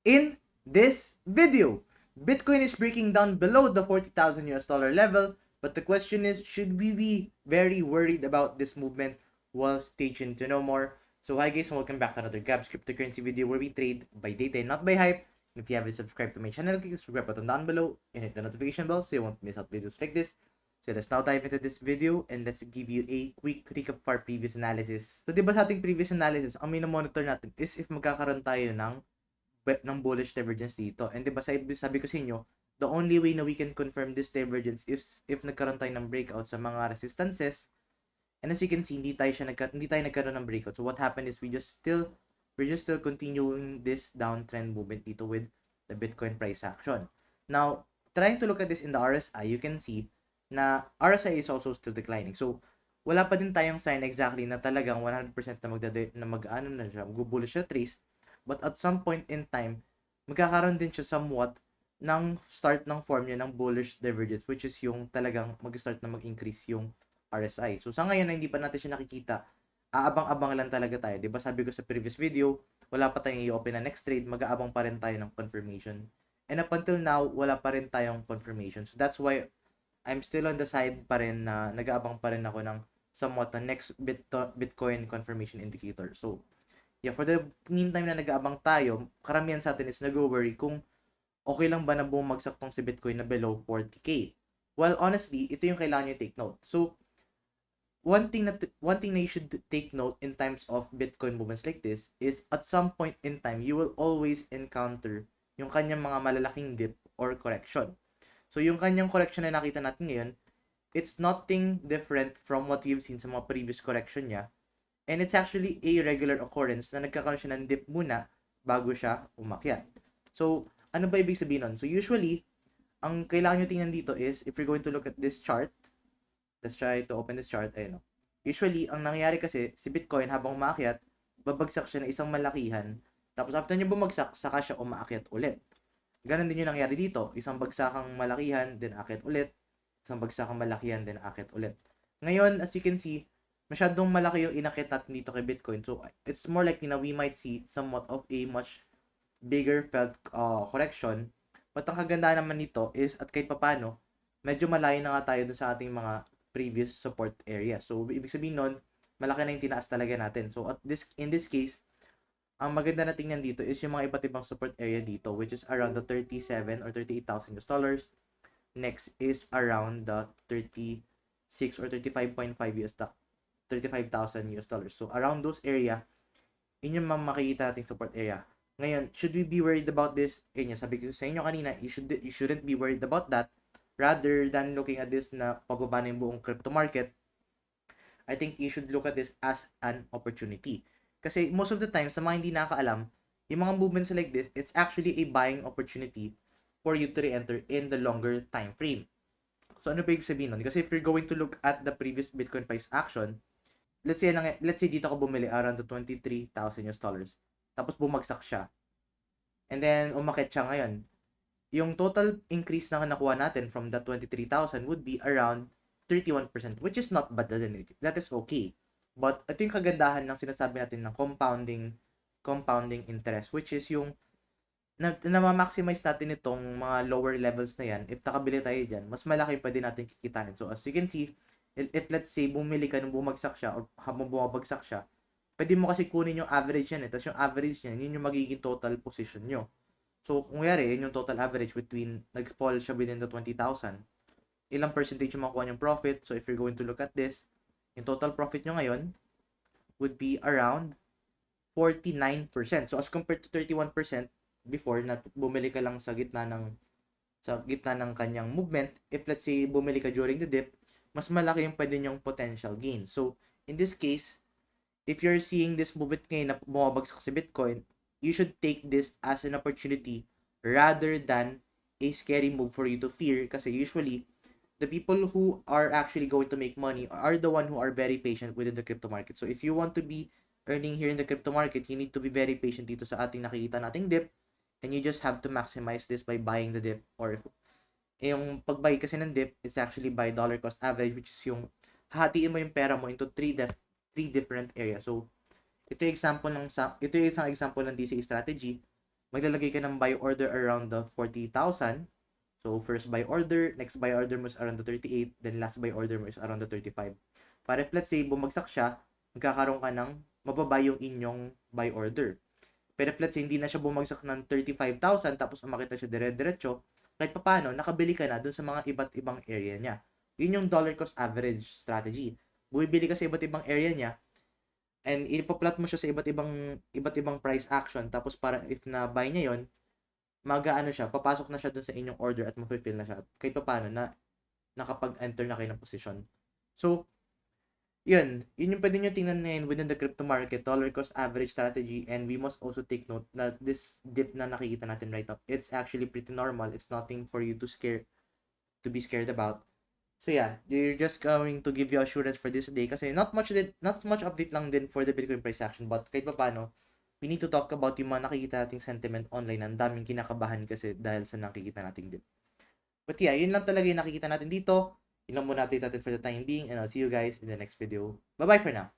In this video, Bitcoin is breaking down below the 40,000 US dollar level, but the question is, should we be very worried about this movement? Well, stay tuned to know more. So hi guys, and welcome back to another Gabs cryptocurrency video where we trade by data and not by hype. And if you haven't subscribed to my channel, click the subscribe button down below and hit the notification bell so you won't miss out videos like this. So let's now dive into this video and let's give you a quick recap of our previous analysis. So diba sa ating previous analysis, ang monitor natin is if magkakaroon tayo ng bullish divergence dito. And diba sabi ko sa inyo, the only way na we can confirm this divergence is if nagkaroon tayo ng breakout sa mga resistances. And as you can see, hindi tayo nagkaroon ng breakout. So what happened is we're just still continuing this downtrend movement dito with the Bitcoin price action. Now, trying to look at this in the RSI, you can see na RSI is also still declining. So, wala pa din tayong sign exactly na talagang 100% na mag-bullish siya trace. But at some point in time, magkakaroon din siya somewhat ng start ng form niya ng bullish divergence, which is yung talagang mag-start na mag-increase yung RSI. So sa ngayon na hindi pa natin siya nakikita, aabang-abang lang talaga tayo. 'Di ba? Sabi ko sa previous video, wala pa tayong i-open na next trade, mag-aabang pa rin tayo ng confirmation. And up until now, wala pa rin tayong confirmation. So that's why I'm still on the side pa rin na nag-aabang pa rin ako ng somewhat the next Bitcoin confirmation indicator. So yeah, for the meantime na nag-aabang tayo, karamihan sa atin is nag-worry kung okay lang ba na bumagsak tong si Bitcoin na below 40k. Well, honestly, ito yung kailangan nyo take note. So, one thing na you should take note in times of Bitcoin movements like this is at some point in time, you will always encounter yung kanyang mga malalaking dip or correction. So, yung kanyang correction na nakita natin ngayon, it's nothing different from what we've seen sa mga previous correction niya. And it's actually a regular occurrence na nagkakaroon siya ng dip muna bago siya umakyat. So, ano ba ibig sabihin nun? So, usually, ang kailangan nyo tingnan dito is, if you're going to look at this chart, let's try to open this chart, ayun. Usually, ang nangyayari kasi, si Bitcoin habang umakyat, babagsak siya ng isang malakihan, tapos after niya bumagsak, saka siya umaakyat ulit. Ganon din yung nangyari dito. Isang bagsakang malakihan, then akyat ulit. Isang bagsakang malakihan, then akyat ulit. Ngayon, as you can see, masyadong malaki yung inakyat natin dito kay Bitcoin. So, it's more likely na we might see somewhat of a much bigger felt correction. But ang kagandahan naman nito is, at kahit papano, medyo malayo na nga tayo dun sa ating mga previous support area. So, ibig sabihin nun, malaki na yung tinaas talaga natin. So, in this case, ang maganda na tingnan dito is yung mga iba't ibang support area dito, which is around the 37 or 38,000 US dollars. Next is around the 36 or 35.5 US 35,000 US dollars. So, around those area, yun yung makikita nating support area. Ngayon, should we be worried about this? Kaya sabi ko sa inyo kanina, you shouldn't be worried about that. Rather than looking at this na pababa na yung buong crypto market, I think you should look at this as an opportunity. Kasi most of the time, sa mga hindi nakakaalam, yung mga movements like this, it's actually a buying opportunity for you to re-enter in the longer time frame. So, ano ba ibig sabihin nun? Kasi if you're going to look at the previous Bitcoin price action, let's say dito ako bumili around the 23,000 US dollars. Tapos bumagsak siya. And then, umakit siya ngayon. Yung total increase na nakuha natin from the 23,000 would be around 31%, which is not bad. That is okay. But ito yung kagandahan ng sinasabi natin ng compounding interest, which is yung na-maximize natin itong mga lower levels na yan. If nakabili tayo dyan, mas malaki pa din natin kikitain. So as you can see, if let's say bumili ka nung bumagsak siya or habang bumabagsak siya, pwede mo kasi kunin yung average yan. Tapos yung average niyan, yun yung magiging total position nyo. So, kung yari, yun yung total average between, nag-fall siya within the 20,000. Ilang percentage yung makuha yung profit. So, if you're going to look at this, yung total profit nyo ngayon would be around 49%. So, as compared to 31% before na bumili ka lang sa gitna ng kanyang movement, if let's say bumili ka during the dip, mas malaki yung pwede nyong potential gain. So, in this case, if you're seeing this movement ngayon na bumabagsak sa Bitcoin, you should take this as an opportunity rather than a scary move for you to fear, kasi usually the people who are actually going to make money are the one who are very patient within the crypto market. So if you want to be earning here in the crypto market, you need to be very patient dito sa ating nakikita nating dip, and you just have to maximize this by buying the dip, or yung pag-buy kasi ng dip is actually by dollar cost average, which is yung hahatiin mo yung pera mo into three different areas. So ito yung isang example ng DCA strategy. maglalagay ka ng buy order around the 40,000. So, first buy order, next buy order mo is around the 38, then last buy order mo is around the 35. Para if let's say bumagsak siya, magkakaroon ka ng mababa yung inyong buy order. Pero if let's say hindi na siya bumagsak ng 35,000 tapos umakit na siya dire-diretso, kahit papaano, nakabili ka na dun sa mga iba't ibang area niya. Yun yung dollar cost average strategy. Bumibili ka sa iba't ibang area niya, and ipa-plot mo siya sa iba't ibang price action, tapos para if na buy niya yon, mag-aano siya, papasok na siya dun sa inyong order at ma-fulfill na siya. Kahit paano na nakapag-enter na kayo ng position. So, yun yung pwede nyo tingnan ngayon within the crypto market, dollar cost average strategy, and we must also take note that this dip na nakikita natin right up, it's actually pretty normal. It's nothing for you to be scared about. So yeah, you're just going to give you assurance for this day kasi not much update lang din for the Bitcoin price action, but kahit pa paano, we need to talk about yung mga nakikita nating sentiment online. Ang daming kinakabahan kasi dahil sa nakikita nating dip. But yeah, yun lang talaga yung nakikita natin dito. Yun lang muna update natin for the time being, and I'll see you guys in the next video. Bye-bye for now.